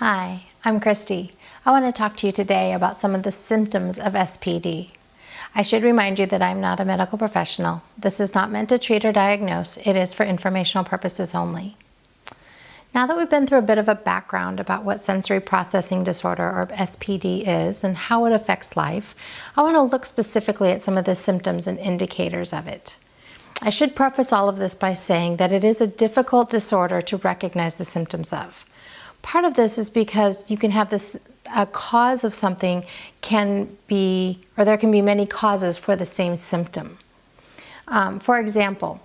Hi, I'm Christy. I want to talk to you today about some of the symptoms of SPD. I should remind you that I'm not a medical professional. This is not meant to treat or diagnose. It is for informational purposes only. Now that we've been through a bit of a background about what sensory processing disorder, or SPD, is and how it affects life, I want to look specifically at some of the symptoms and indicators of it. I should preface all of this by saying that it is a difficult disorder to recognize the symptoms of. Part of this is because you can have a cause of something can be, or there can be many causes for the same symptom. For example,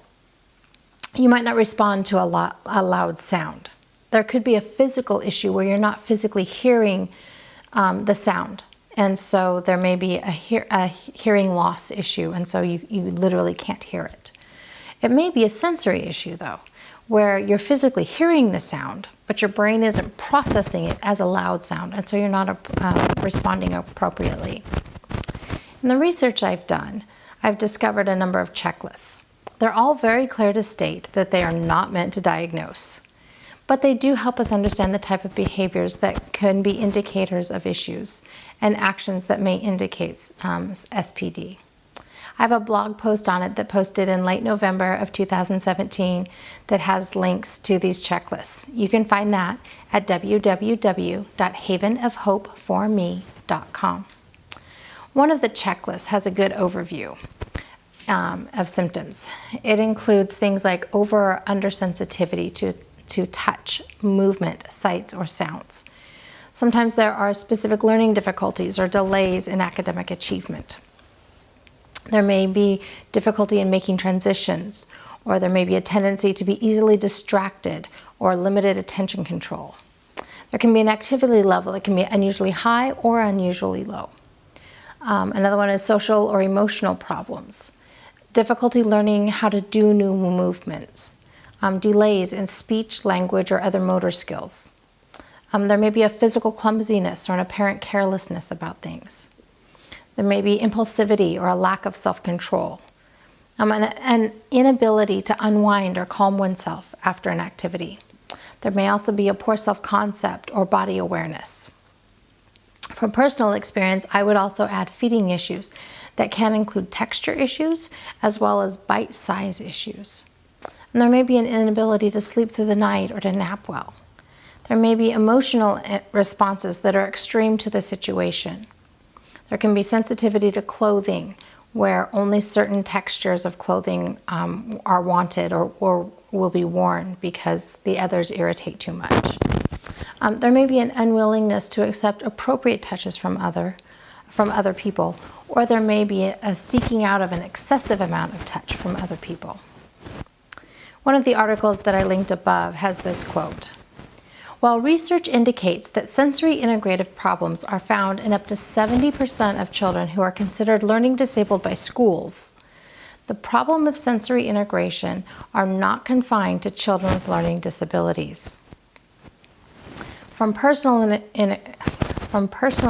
you might not respond to a loud sound. There could be a physical issue where you're not physically hearing the sound. And so there may be a hearing loss issue, and so you literally can't hear it. It may be a sensory issue, though, where you're physically hearing the sound, but your brain isn't processing it as a loud sound, and so you're not responding appropriately. In the research I've done, I've discovered a number of checklists. They're all very clear to state that they are not meant to diagnose, but they do help us understand the type of behaviors that can be indicators of issues and actions that may indicate SPD. I have a blog post on it that posted in late November of 2017 that has links to these checklists. You can find that at www.havenofhopeforme.com. One of the checklists has a good overview of symptoms. It includes things like over or under sensitivity to touch, movement, sights, or sounds. Sometimes there are specific learning difficulties or delays in academic achievement. There may be difficulty in making transitions, or there may be a tendency to be easily distracted or limited attention control. There can be an activity level that can be unusually high or unusually low. Another one is social or emotional problems, difficulty learning how to do new movements, delays in speech, language, or other motor skills. There may be a physical clumsiness or an apparent carelessness about things. There may be impulsivity or a lack of self-control, an inability to unwind or calm oneself after an activity. There may also be a poor self-concept or body awareness. From personal experience, I would also add feeding issues that can include texture issues as well as bite size issues. And there may be an inability to sleep through the night or to nap well. There may be emotional responses that are extreme to the situation. There can be sensitivity to clothing, where only certain textures of clothing are wanted or will be worn because the others irritate too much. There may be an unwillingness to accept appropriate touches from other people, or there may be a seeking out of an excessive amount of touch from other people. One of the articles that I linked above has this quote: "While research indicates that sensory integrative problems are found in up to 70% of children who are considered learning disabled by schools, the problem of sensory integration are not confined to children with learning disabilities." From personal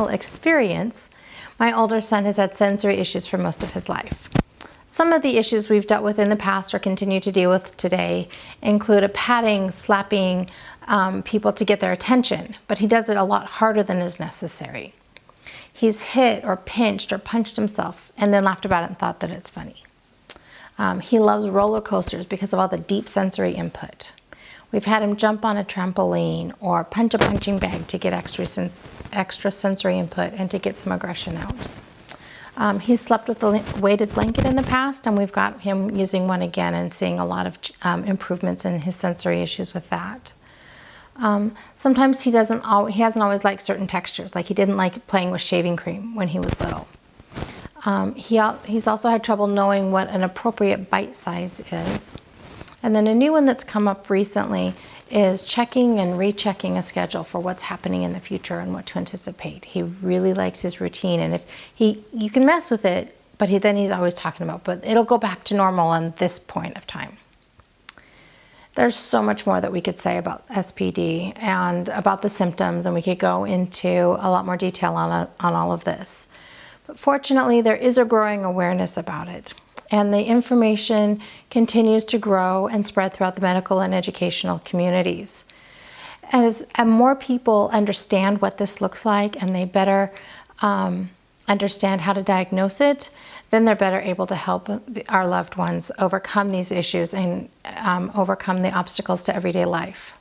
experience, my older son has had sensory issues for most of his life. Some of the issues we've dealt with in the past or continue to deal with today include a patting, slapping people to get their attention, but he does it a lot harder than is necessary. He's hit or pinched or punched himself and then laughed about it and thought that it's funny. He loves roller coasters because of all the deep sensory input. We've had him jump on a trampoline or punch a punching bag to get extra sensory input and to get some aggression out. He's slept with a weighted blanket in the past, and we've got him using one again and seeing a lot of improvements in his sensory issues with that. Sometimes he hasn't always liked certain textures, like he didn't like playing with shaving cream when he was little. He's also had trouble knowing what an appropriate bite size is. And then a new one that's come up recently is checking and rechecking a schedule for what's happening in the future and what to anticipate. He really likes his routine, and you can mess with it, but he's always talking about, but it'll go back to normal on this point of time. There's so much more that we could say about SPD and about the symptoms, and we could go into a lot more detail on all of this. But fortunately, there is a growing awareness about it. and the information continues to grow and spread throughout the medical and educational communities. As more people understand what this looks like and they better understand how to diagnose it, then they're better able to help our loved ones overcome these issues and overcome the obstacles to everyday life.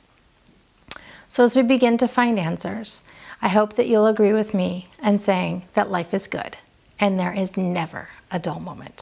So as we begin to find answers, I hope that you'll agree with me in saying that life is good and there is never a dull moment.